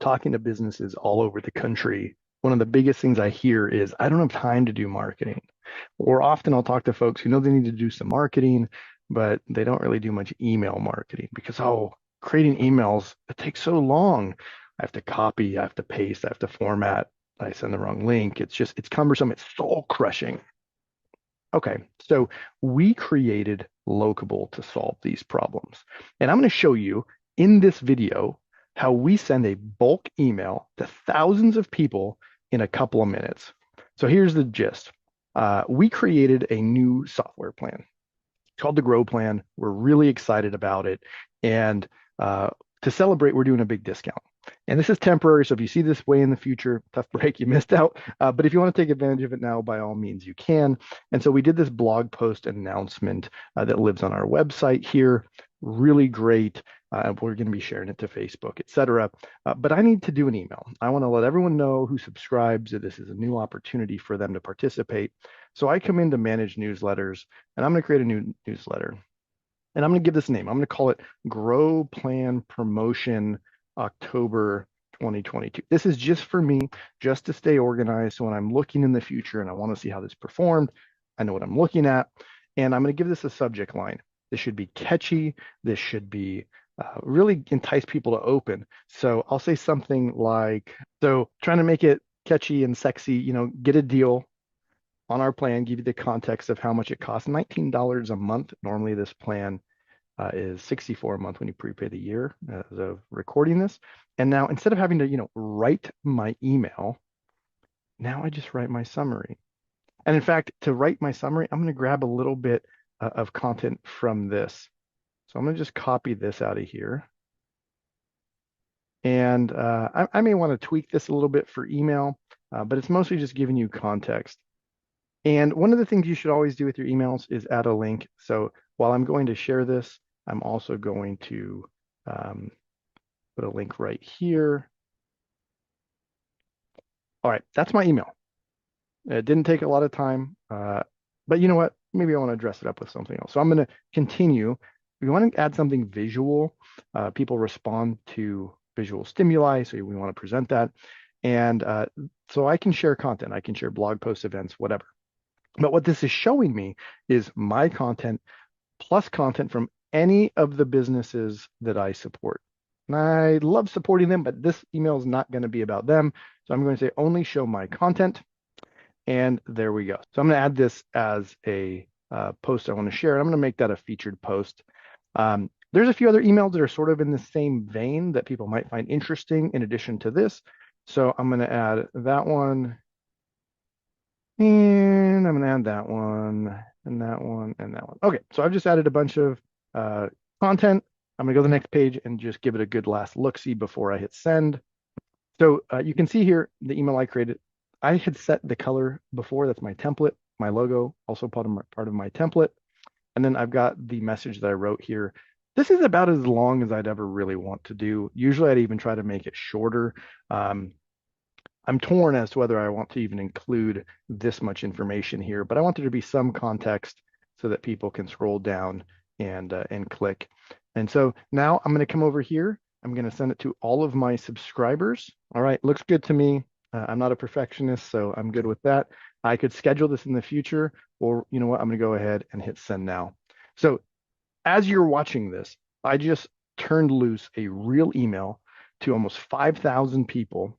talking to businesses all over the country, one of the biggest things I hear is I don't have time to do marketing. Or often I'll talk to folks who know they need to do some marketing, but they don't really do much email marketing because, oh, creating emails, it takes so long. I have to copy, I have to paste, I have to format. I send the wrong link. It's cumbersome. It's soul crushing. Okay, so we created Locable to solve these problems. And I'm going to show you in this video how we send a bulk email to thousands of people in a couple of minutes. So here's the gist. We created a new software plan called the Grow Plan. We're really excited about it. And to celebrate, we're doing a big discount. And this is temporary. So if you see this way in the future, tough break, you missed out. But if you want to take advantage of it now, by all means, you can. And so we did this blog post announcement that lives on our website here. Really great. We're going to be sharing it to Facebook, etc. But I need to do an email. I want to let everyone know who subscribes that this is a new opportunity for them to participate. So I come in to manage newsletters, and I'm going to create a new newsletter. And I'm going to give this a name. I'm going to call it Grow Plan Promotion October 2022. This is just for me, just to stay organized. So when I'm looking in the future and I want to see how this performed, I know what I'm looking at. And I'm going to give this a subject line. This should be catchy. This should be really entice people to open. So I'll say something like, so trying to make it catchy and sexy, get a deal on our plan, give you the context of how much it costs. $19 a month. Normally this plan is $64 a month when you prepay the year as of recording this. And now instead of having to, write my email, now I just write my summary. And in fact, to write my summary, I'm going to grab a little bit of content from this. So I'm going to just copy this out of here. And I may want to tweak this a little bit for email, but it's mostly just giving you context. And one of the things you should always do with your emails is add a link. So while I'm going to share this, I'm also going to put a link right here. All right, that's my email. It didn't take a lot of time, but you know what? Maybe I want to dress it up with something else. So I'm going to continue. We want to add something visual. People respond to visual stimuli, so we want to present that. And so I can share content. I can share blog posts, events, whatever. But what this is showing me is my content plus content from any of the businesses that I support. And I love supporting them, but this email is not going to be about them. So I'm going to say only show my content. And there we go. So I'm going to add this as a post I want to share. And I'm going to make that a featured post. There's a few other emails that are sort of in the same vein that people might find interesting in addition to this. So I'm going to add that one. And I'm going to add that one and that one and that one. Okay, so I've just added a bunch of content. I'm going to go to the next page and just give it a good last look-see before I hit send. So you can see here the email I created. I had set the color before. That's my template, my logo, also part of my template. And then I've got the message that I wrote here. This is about as long as I'd ever really want to do. Usually I'd even try to make it shorter. I'm torn as to whether I want to even include this much information here, but I want there to be some context so that people can scroll down and click. And so now I'm going to come over here. I'm going to send it to all of my subscribers. All right, looks good to me. I'm not a perfectionist, so I'm good with that. I could schedule this in the future, or you know what, I'm going to go ahead and hit send now. So as you're watching this, I just turned loose a real email to almost 5,000 people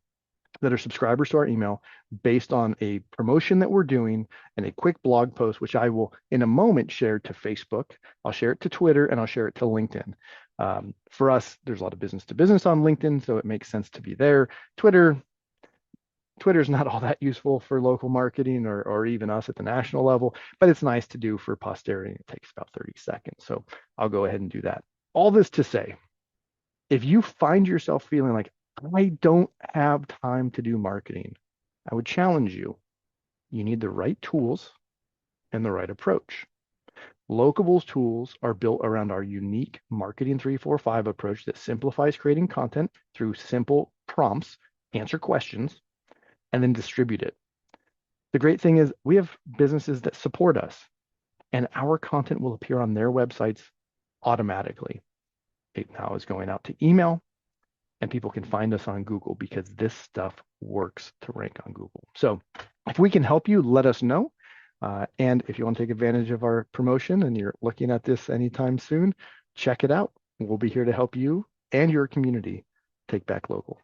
that are subscribers to our email based on a promotion that we're doing and a quick blog post, which I will in a moment share to Facebook. I'll share it to Twitter and I'll share it to LinkedIn. For us, there's a lot of business to business on LinkedIn, so it makes sense to be there. Twitter's not all that useful for local marketing or even us at the national level, but it's nice to do for posterity. It takes about 30 seconds. So I'll go ahead and do that. All this to say, if you find yourself feeling like, I don't have time to do marketing, I would challenge you. You need the right tools and the right approach. Locable's tools are built around our unique Marketing 345 approach that simplifies creating content through simple prompts, answer questions, and then distribute it. The great thing is we have businesses that support us, and our content will appear on their websites automatically. It now is going out to email. and people can find us on Google because this stuff works to rank on Google. So if we can help you, let us know. And if you want to take advantage of our promotion and you're looking at this anytime soon, check it out. We'll be here to help you and your community take back local.